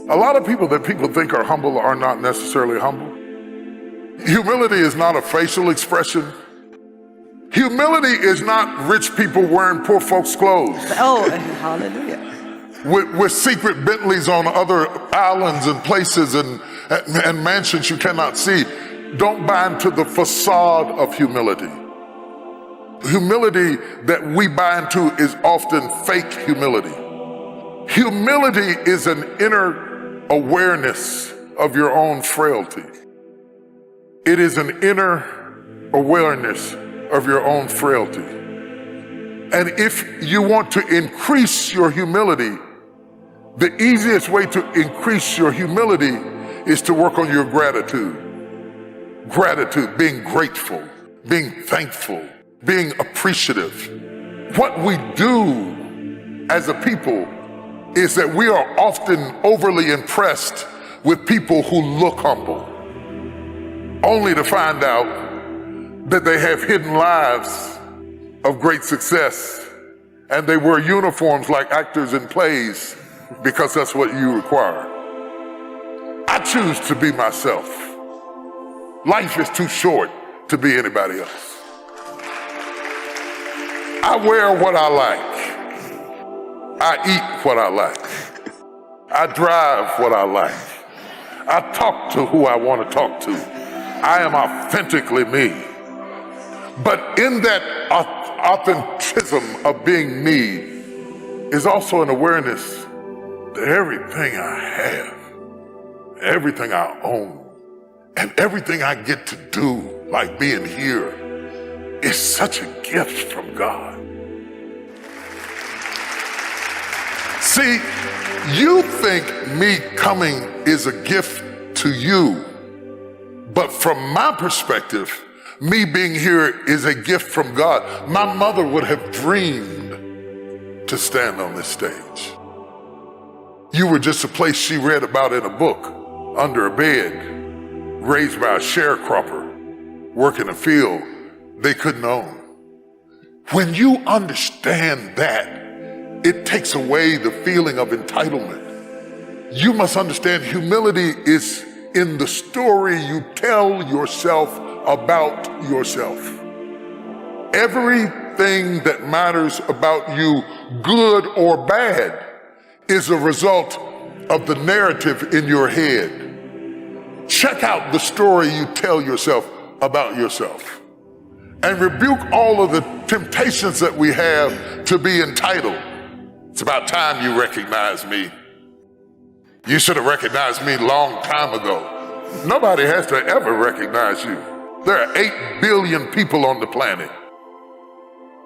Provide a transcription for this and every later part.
A lot of people that people think are humble are not necessarily humble. Humility is not a facial expression. Humility is not rich people wearing poor folks' clothes. Oh, hallelujah. With secret Bentleys on other islands and places and mansions you cannot see. Don't buy into the facade of humility. Humility that we buy into is often fake humility. Humility is an inner awareness of your own frailty. It is an inner awareness of your own frailty. And if you want to increase your humility, the easiest way to increase your humility is to work on your gratitude. Gratitude, being grateful, being thankful, being appreciative. What we do as a people is that we are often overly impressed with people who look humble, only to find out that they have hidden lives of great success and they wear uniforms like actors in plays because that's what you require. I choose to be myself. Life is too short to be anybody else. I wear what I like. I eat what I like. I drive what I like. I talk to who I want to talk to. I am authentically me. But in that authenticism of being me is also an awareness that everything I have, everything I own, and everything I get to do, like being here, is such a gift from God. See, you think me coming is a gift to you, but from my perspective, me being here is a gift from God. My mother would have dreamed to stand on this stage. You were just a place she read about in a book, under a bed, raised by a sharecropper, working a field they couldn't own. When you understand that, it takes away the feeling of entitlement. You must understand humility is in the story you tell yourself about yourself. Everything that matters about you, good or bad, is a result of the narrative in your head. Check out the story you tell yourself about yourself and rebuke all of the temptations that we have to be entitled. It's about time you recognize me. You should have recognized me long time ago. Nobody has to ever recognize you. There are 8 billion people on the planet.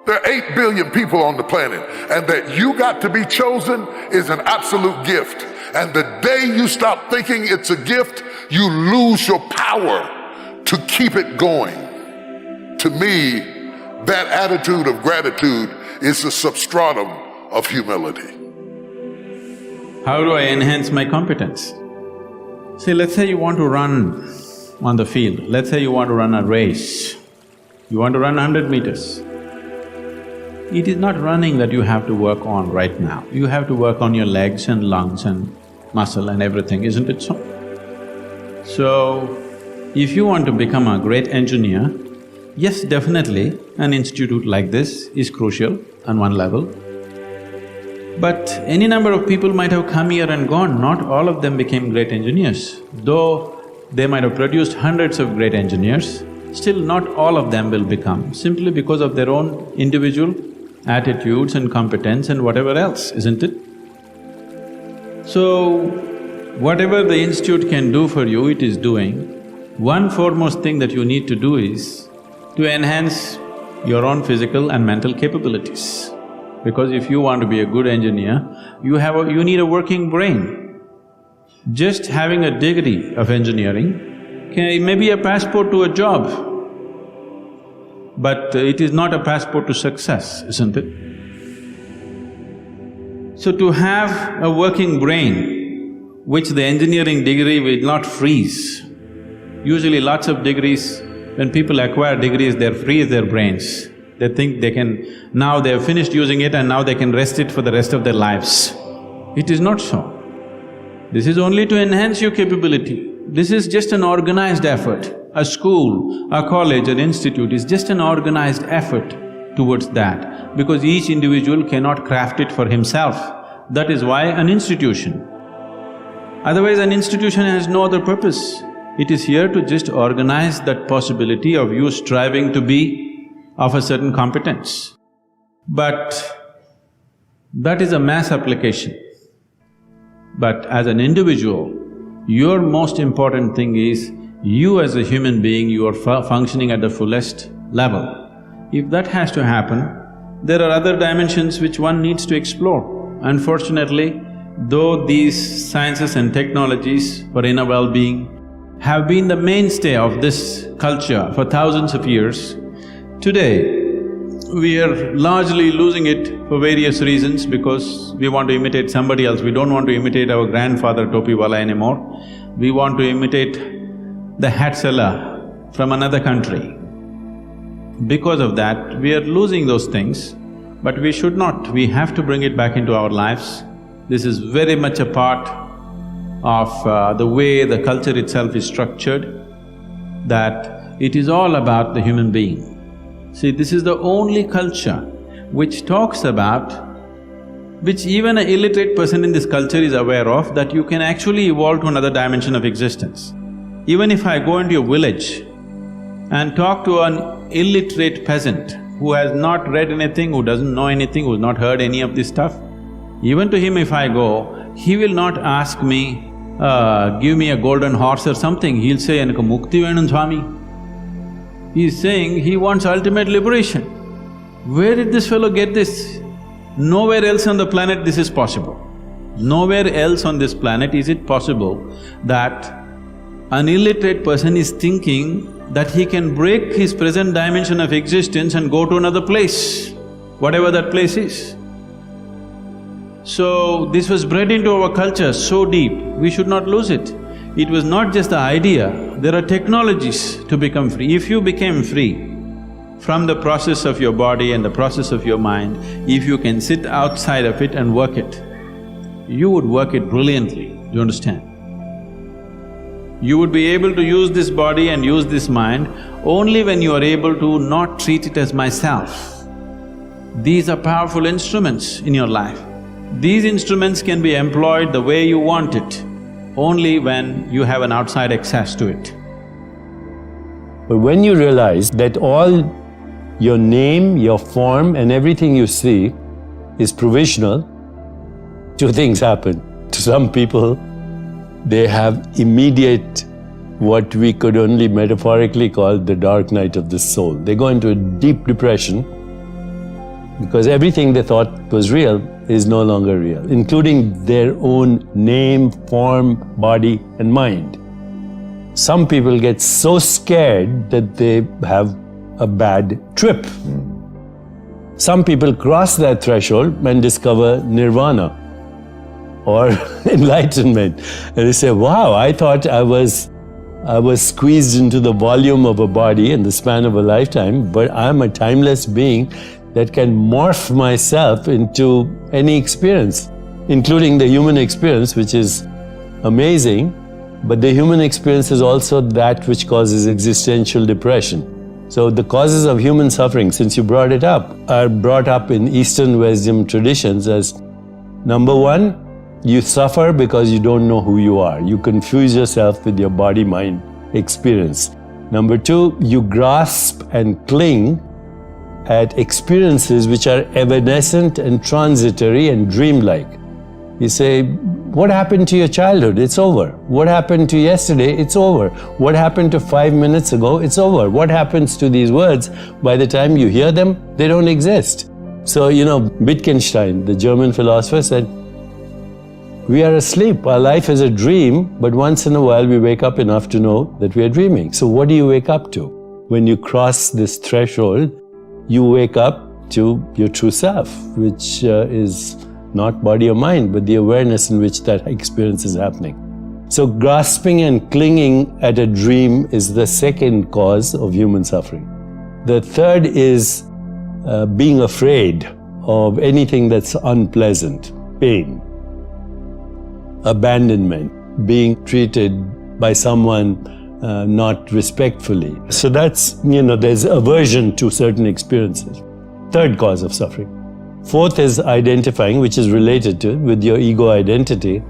There are 8 billion people on the planet, and that you got to be chosen is an absolute gift. And the day you stop thinking it's a gift, you lose your power to keep it going. To me, that attitude of gratitude is the substratum of humility. How do I enhance my competence? See, let's say you want to run on the field. Let's say you want to run a race. You want to run 100 meters. It is not running that you have to work on right now. You have to work on your legs and lungs and muscle and everything, isn't it so? So, if you want to become a great engineer, yes, definitely an institute like this is crucial on one level. But any number of people might have come here and gone, not all of them became great engineers. Though they might have produced hundreds of great engineers, still not all of them will become, simply because of their own individual attitudes and competence and whatever else, isn't it? So, whatever the institute can do for you, it is doing. One foremost thing that you need to do is to enhance your own physical and mental capabilities. Because if you want to be a good engineer, you need a working brain. Just having a degree of engineering may be a passport to a job, but it is not a passport to success, isn't it? So to have a working brain, which the engineering degree will not freeze. Usually lots of degrees, when people acquire degrees, they freeze their brains. They think they can… now they have finished using it and now they can rest it for the rest of their lives. It is not so. This is only to enhance your capability. This is just an organized effort. A school, a college, an institute is just an organized effort towards that, because each individual cannot craft it for himself. That is why an institution. Otherwise, an institution has no other purpose. It is here to just organize that possibility of you striving to be of a certain competence. But that is a mass application. But as an individual, your most important thing is, you as a human being, you are functioning at the fullest level. If that has to happen, there are other dimensions which one needs to explore. Unfortunately, though these sciences and technologies for inner well-being have been the mainstay of this culture for thousands of years, today we are largely losing it for various reasons, because we want to imitate somebody else. We don't want to imitate our grandfather Topiwala anymore. We want to imitate the hat seller from another country. Because of that, we are losing those things, but we should not. We have to bring it back into our lives. This is very much a part of the way the culture itself is structured, that it is all about the human being. See, this is the only culture which talks about, which even an illiterate person in this culture is aware of, that you can actually evolve to another dimension of existence. Even if I go into a village and talk to an illiterate peasant who has not read anything, who doesn't know anything, who's not heard any of this stuff, even to him if I go, he will not ask me, give me a golden horse or something, he'll say, "Enakku mukti venum Swami." He's saying he wants ultimate liberation. Where did this fellow get this? Nowhere else on the planet this is possible. Nowhere else on this planet is it possible that an illiterate person is thinking that he can break his present dimension of existence and go to another place, whatever that place is. So, this was bred into our culture so deep, we should not lose it. It was not just the idea, there are technologies to become free. If you became free from the process of your body and the process of your mind, if you can sit outside of it and work it, you would work it brilliantly, do you understand? You would be able to use this body and use this mind only when you are able to not treat it as myself. These are powerful instruments in your life. These instruments can be employed the way you want it, only when you have an outside access to it. But when you realize that all your name, your form and everything you see is provisional, two things happen. To some people, they have immediate, what we could only metaphorically call the dark night of the soul. They go into a deep depression because everything they thought was real is no longer real, including their own name, form, body and mind. Some people get so scared that they have a bad trip. Some people cross that threshold and discover nirvana or enlightenment. And they say, wow, I thought I was squeezed into the volume of a body in the span of a lifetime, but I'm a timeless being that can morph myself into any experience, including the human experience, which is amazing, but the human experience is also that which causes existential depression. So the causes of human suffering, since you brought it up, are brought up in Eastern wisdom traditions as, number one, you suffer because you don't know who you are. You confuse yourself with your body-mind experience. Number two, you grasp and cling at experiences which are evanescent and transitory and dreamlike. You say, what happened to your childhood? It's over. What happened to yesterday? It's over. What happened to 5 minutes ago? It's over. What happens to these words? By the time you hear them, they don't exist. So, Wittgenstein, the German philosopher, said, we are asleep. Our life is a dream, but once in a while we wake up enough to know that we are dreaming. So what do you wake up to? When you cross this threshold, you wake up to your true self, which is not body or mind, but the awareness in which that experience is happening. So grasping and clinging at a dream is the second cause of human suffering. The third is being afraid of anything that's unpleasant, pain. abandonment, being treated by someone not respectfully. So that's, there's aversion to certain experiences. Third cause of suffering. Fourth is identifying, which is related to with your ego identity.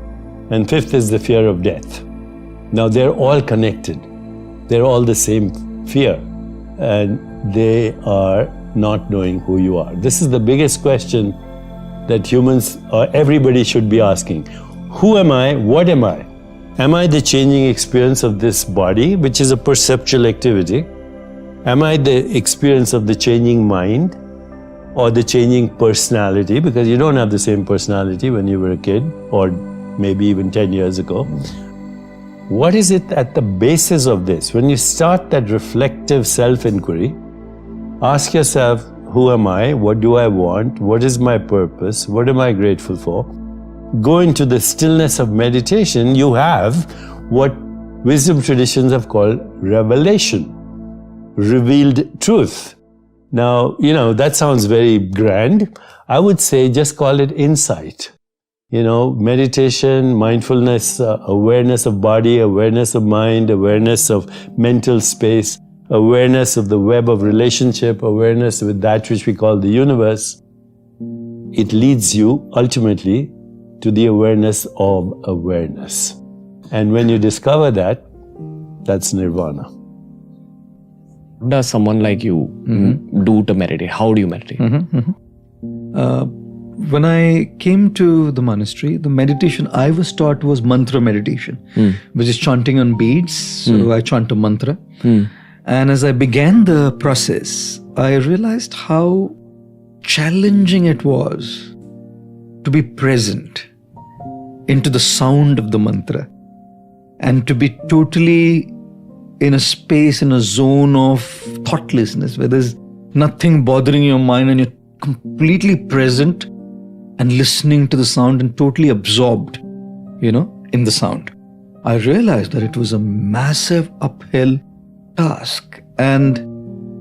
And fifth is the fear of death. Now they're all connected. They're all the same fear. And they are not knowing who you are. This is the biggest question that humans or everybody should be asking. Who am I? What am I? Am I the changing experience of this body, which is a perceptual activity? Am I the experience of the changing mind or the changing personality? Because you don't have the same personality when you were a kid or maybe even 10 years ago. What is it at the basis of this? When you start that reflective self-inquiry, ask yourself, who am I? What do I want? What is my purpose? What am I grateful for? Go into the stillness of meditation, you have what wisdom traditions have called revelation, revealed truth. Now, that sounds very grand. I would say just call it insight. Meditation, mindfulness, awareness of body, awareness of mind, awareness of mental space, awareness of the web of relationship, awareness with that which we call the universe. It leads you ultimately to the awareness of awareness. And when you discover that, that's nirvana. What does someone like you do to meditate? How do you meditate? When I came to the monastery, the meditation I was taught was mantra meditation, which is chanting on beads. So I chant a mantra. And as I began the process, I realized how challenging it was to be present into the sound of the mantra and to be totally in a space, in a zone of thoughtlessness where there's nothing bothering your mind and you're completely present and listening to the sound and totally absorbed, in the sound. I realized that it was a massive uphill task. And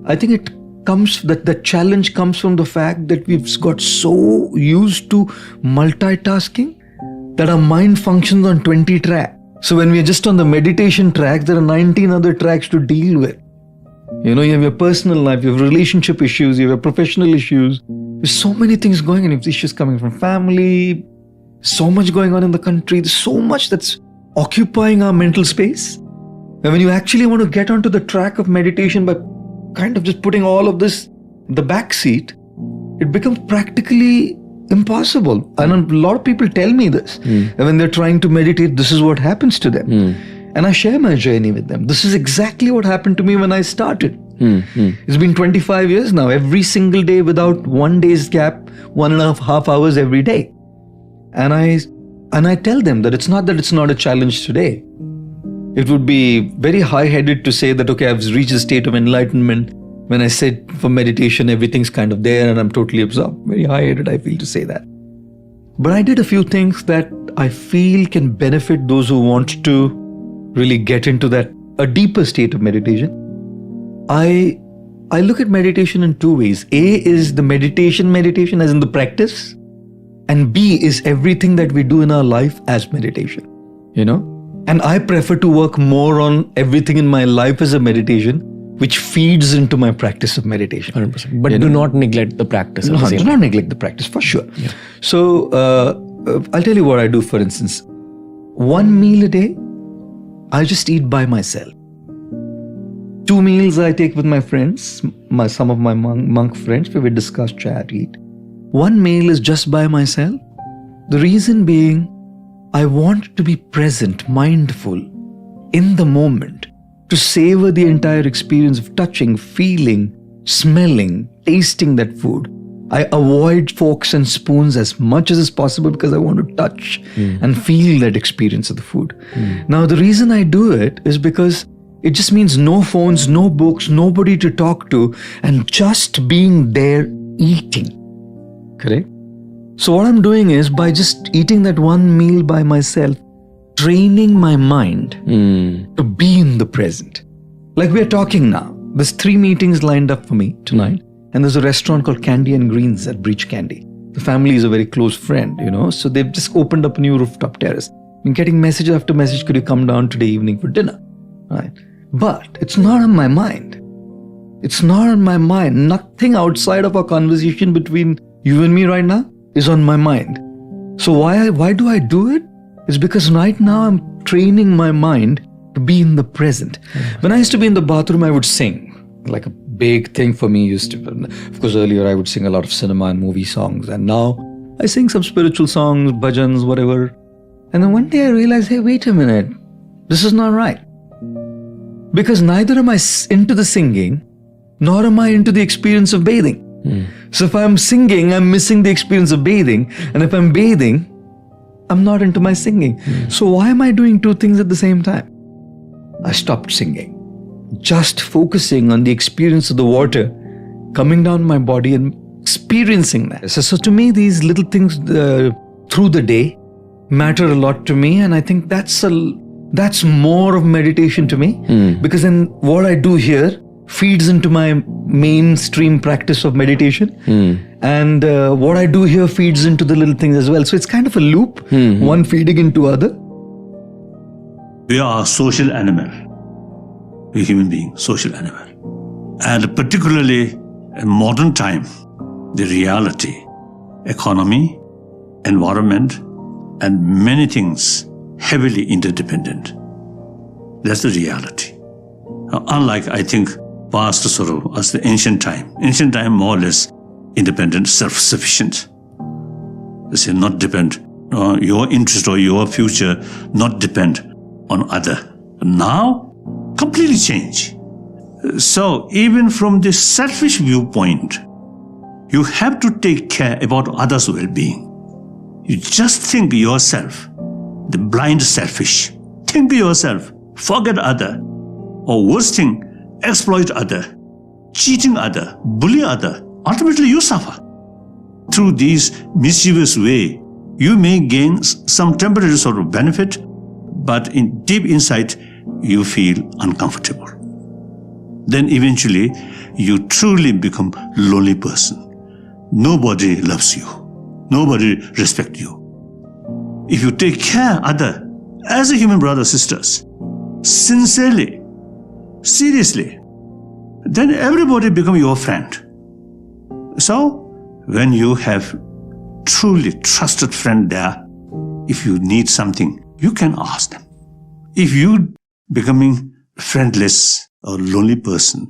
I think the challenge comes from the fact that we've got so used to multitasking that our mind functions on 20 tracks. So when we're just on the meditation track, there are 19 other tracks to deal with. You have your personal life, you have relationship issues, you have professional issues. There's so many things going on. You have issues coming from family, so much going on in the country. There's so much that's occupying our mental space. And when you actually want to get onto the track of meditation by kind of just putting all of this in the back seat, it becomes practically impossible. And a lot of people tell me this. And when they're trying to meditate, this is what happens to them. And I share my journey with them. This is exactly what happened to me when I started. It's been 25 years now, every single day without 1 day's gap, 1.5 hours every day. And I tell them that it's not a challenge today. It would be very high-headed to say that, okay, I've reached a state of enlightenment. When I sit for meditation, everything's kind of there and I'm totally absorbed. Very high-headed, I feel, to say that. But I did a few things that I feel can benefit those who want to really get into a deeper state of meditation. I look at meditation in two ways. A is the meditation as in the practice. And B is everything that we do in our life as meditation. And I prefer to work more on everything in my life as a meditation, which feeds into my practice of meditation. 100%. But do not neglect the practice. No, do not neglect the practice, for sure. Yeah. So, I'll tell you what I do, for instance. 1 meal a day, I just eat by myself. 2 meals I take with my friends, some of my monk friends, where we discuss, chat, eat. 1 meal is just by myself. The reason being, I want to be present, mindful, in the moment, to savor the entire experience of touching, feeling, smelling, tasting that food. I avoid forks and spoons as much as is possible because I want to touch and feel that experience of the food. Now, the reason I do it is because it just means no phones, no books, nobody to talk to, and just being there eating. Correct? So what I'm doing is, by just eating that 1 meal by myself, training my mind to be in the present. Like we're talking now. There's 3 meetings lined up for me tonight. And there's a restaurant called Candy and Greens at Breach Candy. The family is a very close friend, so they've just opened up a new rooftop terrace. I'm getting message after message, could you come down today evening for dinner? Right? But it's not on my mind. It's not on my mind. Nothing outside of our conversation between you and me right now is on my mind. So why do I do it? It's because right now I'm training my mind to be in the present. When I used to be in the bathroom, I would sing. Like a big thing for me used to, of course, earlier I would sing a lot of cinema and movie songs, and now I sing some spiritual songs, bhajans, whatever. And then one day I realized, hey, wait a minute, this is not right. Because neither am I into the singing, nor am I into the experience of bathing. So if I'm singing, I'm missing the experience of bathing. And if I'm bathing, I'm not into my singing. So why am I doing two things at the same time? I stopped singing. Just focusing on the experience of the water coming down my body and experiencing that. So to me, these little things through the day matter a lot to me, and I think that's more of meditation to me, because then what I do here feeds into my mainstream practice of meditation, and what I do here feeds into the little things as well. So it's kind of a loop, one feeding into other. We are a social animal. A human being, social animal. And particularly in modern time, the reality, economy, environment, and many things heavily interdependent. That's the reality. Unlike, I think, past sort of as the ancient time more or less independent, self-sufficient. They say not depend on your interest or your future, not depend on other. Now, completely change. So even from this selfish viewpoint, you have to take care about others' well-being. You just think yourself, the blind selfish. Think yourself, forget other, or worst thing, exploit other, cheating other, bully other. Ultimately you suffer. Through these mischievous way, you may gain some temporary sort of benefit, but in deep inside, you feel uncomfortable. Then eventually, you truly become a lonely person. Nobody loves you. Nobody respects you. If you take care of others as a human brother, sisters, sincerely, seriously, then everybody become your friend. So, when you have truly trusted friend there, if you need something, you can ask them. If you becoming friendless or lonely person,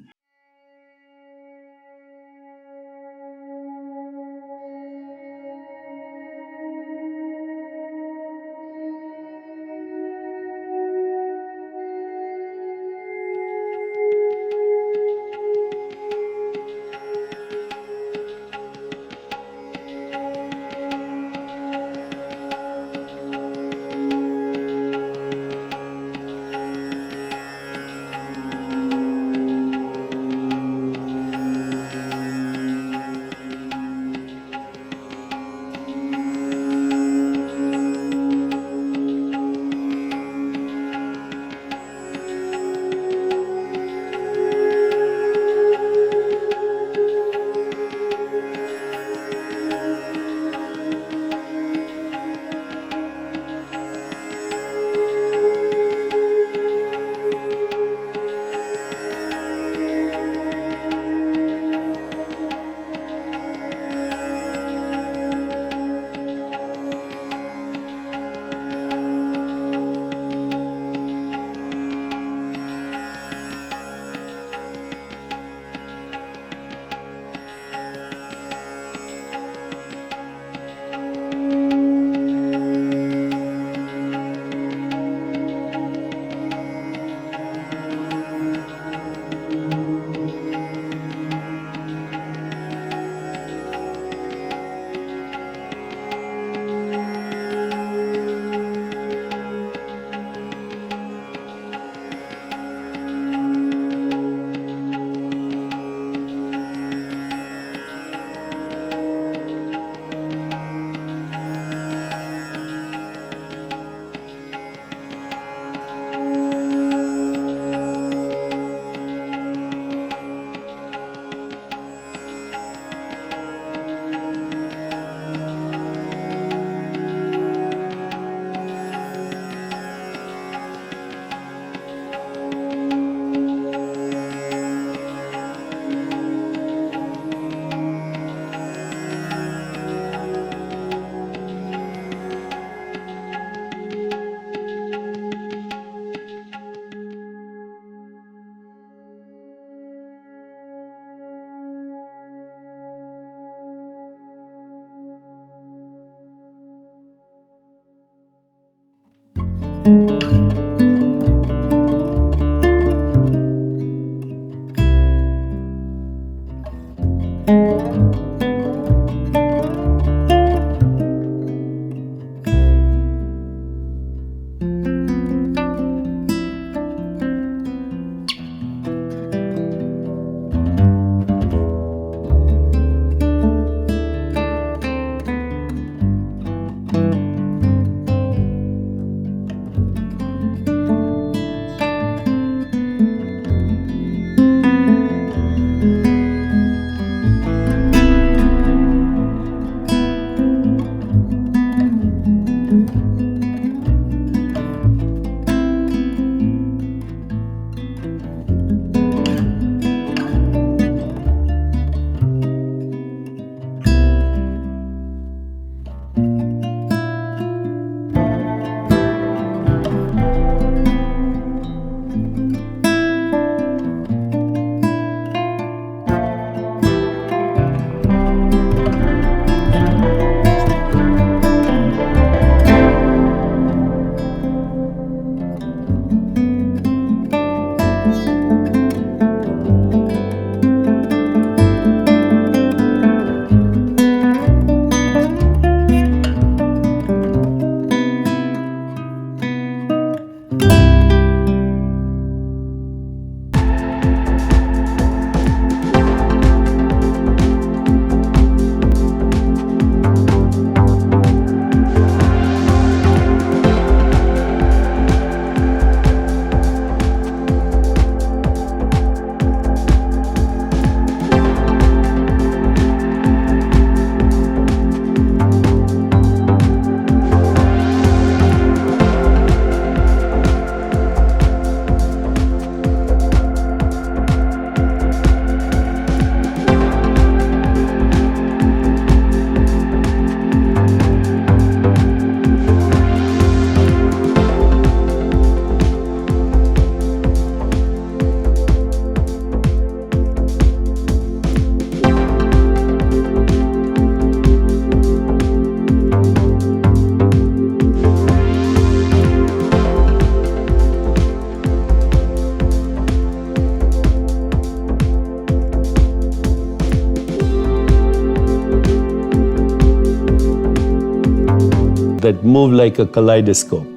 that move like a kaleidoscope.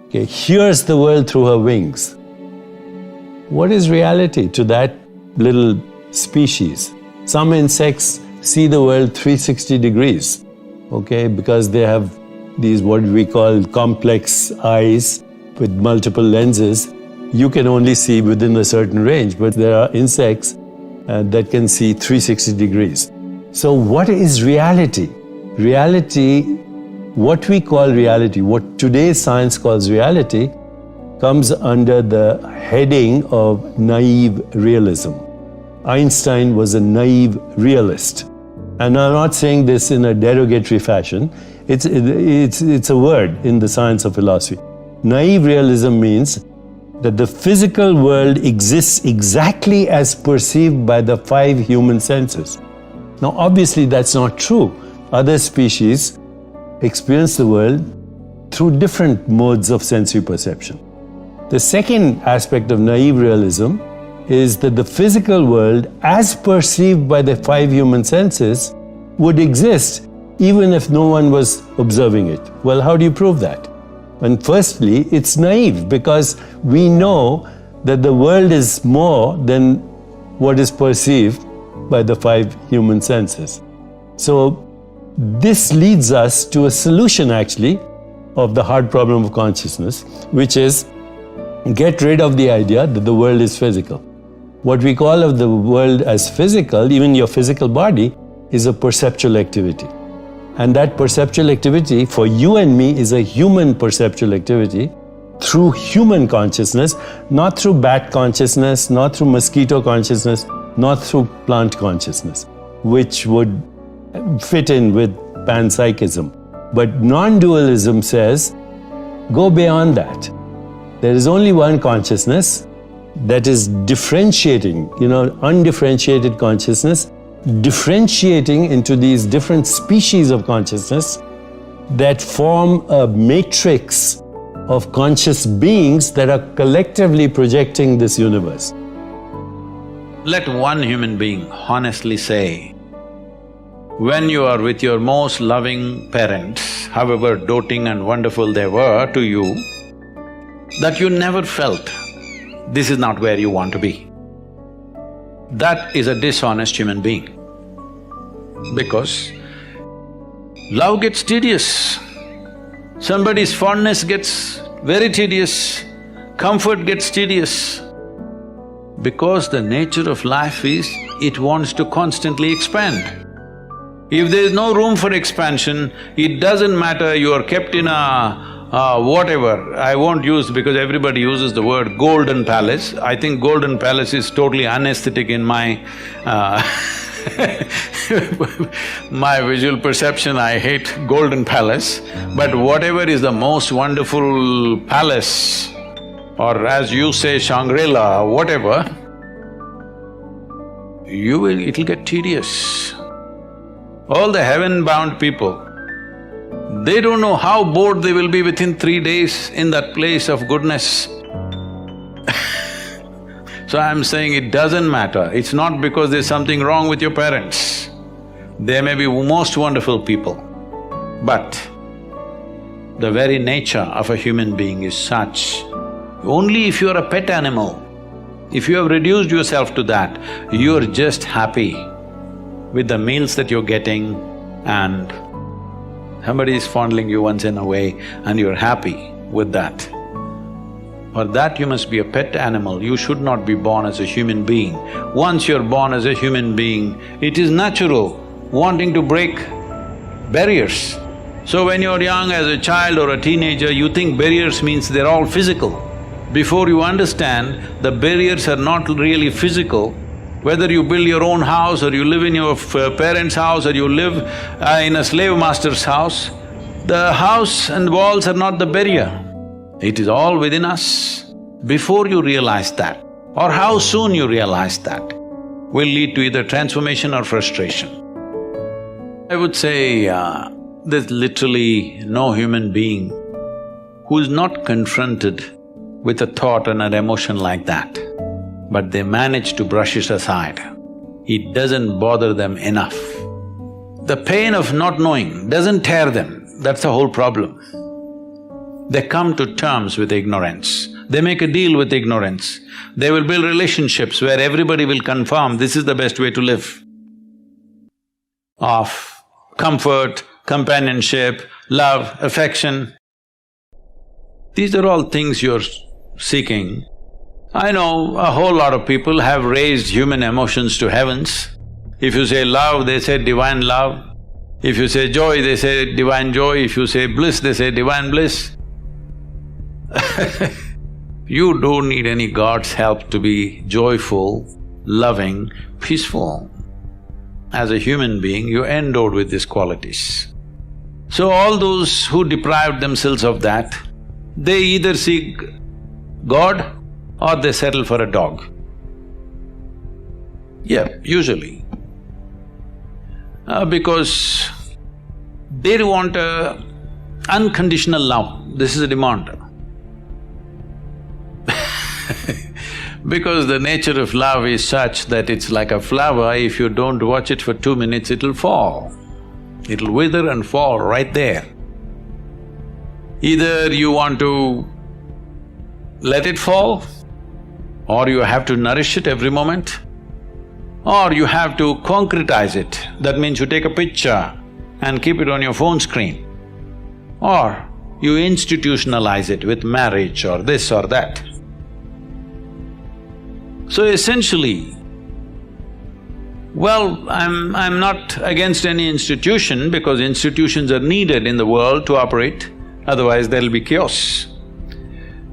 Okay, hears the world through her wings. What is reality to that little species? Some insects see the world 360 degrees, okay, because they have these what we call complex eyes with multiple lenses. You can only see within a certain range, but there are insects that can see 360 degrees. So what is reality? Reality, what we call reality, what today's science calls reality, comes under the heading of naive realism. Einstein was a naive realist. And I'm not saying this in a derogatory fashion. It's a word in the science of philosophy. Naive realism means that the physical world exists exactly as perceived by the 5 human senses. Now, obviously, that's not true. Other species experience the world through different modes of sensory perception. The second aspect of naive realism is that the physical world, as perceived by the 5 human senses, would exist even if no one was observing it. Well, how do you prove that? And firstly, it's naive because we know that the world is more than what is perceived by the 5 human senses. So this leads us to a solution actually of the hard problem of consciousness, which is get rid of the idea that the world is physical. What we call of the world as physical, even your physical body, is a perceptual activity. And that perceptual activity for you and me is a human perceptual activity through human consciousness, not through bat consciousness, not through mosquito consciousness, not through plant consciousness, which would fit in with panpsychism. But non-dualism says, go beyond that. There is only one consciousness that is differentiating, undifferentiated consciousness, differentiating into these different species of consciousness that form a matrix of conscious beings that are collectively projecting this universe. Let one human being honestly say, when you are with your most loving parents, however doting and wonderful they were to you, that you never felt this is not where you want to be. That is a dishonest human being. Because love gets tedious, somebody's fondness gets very tedious, comfort gets tedious. Because the nature of life is, it wants to constantly expand. If there is no room for expansion, it doesn't matter you are kept in a whatever, I won't use because everybody uses the word golden palace. I think golden palace is totally unaesthetic in my my visual perception. I hate golden palace. But whatever is the most wonderful palace, or as you say Shangri-La, whatever, it'll get tedious. All the heaven-bound people, they don't know how bored they will be within 3 days in that place of goodness. So I'm saying it doesn't matter. It's not because there's something wrong with your parents. They may be most wonderful people, but the very nature of a human being is such. Only if you're a pet animal, if you have reduced yourself to that, you're just happy with the meals that you're getting and somebody is fondling you once in a way and you're happy with that. For that you must be a pet animal, you should not be born as a human being. Once you're born as a human being, it is natural wanting to break barriers. So when you're young as a child or a teenager, you think barriers means they're all physical. Before you understand, the barriers are not really physical. Whether you build your own house or you live in your parents' house or you live in a slave master's house, the house and walls are not the barrier. It is all within us. Before you realize that, or how soon you realize that, will lead to either transformation or frustration. I would say there's literally no human being who is not confronted with a thought and an emotion like that, but they manage to brush it aside. It doesn't bother them enough. The pain of not knowing doesn't tear them. That's the whole problem. They come to terms with ignorance. They make a deal with ignorance. They will build relationships where everybody will confirm this is the best way to live. Of comfort, companionship, love, affection. These are all things you're seeking. I know a whole lot of people have raised human emotions to heavens. If you say love, they say divine love. If you say joy, they say divine joy. If you say bliss, they say divine bliss. You don't need any God's help to be joyful, loving, peaceful. As a human being, you're endowed with these qualities. So all those who deprived themselves of that, they either seek God or they settle for a dog. Yeah, usually. Because they want unconditional love, this is a demand. Because the nature of love is such that it's like a flower, if you don't watch it for 2 minutes, it'll fall. It'll wither and fall right there. Either you want to let it fall, or you have to nourish it every moment, or you have to concretize it. That means you take a picture and keep it on your phone screen, or you institutionalize it with marriage or this or that. So essentially, well, I'm not against any institution because institutions are needed in the world to operate, otherwise there'll be chaos.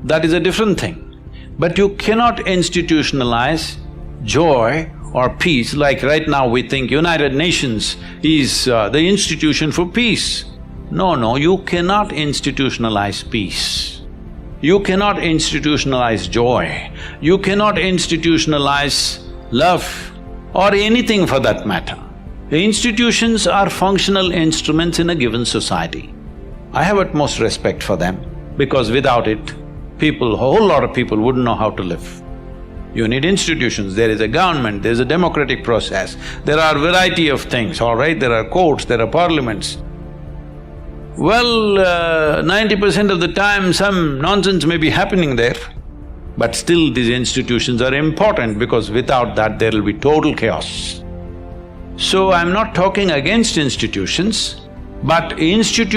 That is a different thing. But you cannot institutionalize joy or peace, like right now we think United Nations is the institution for peace. No, you cannot institutionalize peace. You cannot institutionalize joy. You cannot institutionalize love or anything for that matter. The institutions are functional instruments in a given society. I have utmost respect for them because without it, a whole lot of people wouldn't know how to live. You need institutions, there is a government, there's a democratic process, there are variety of things, all right? There are courts, there are parliaments. Well, 90% of the time some nonsense may be happening there, but still these institutions are important because without that there will be total chaos. So I'm not talking against institutions, but institutions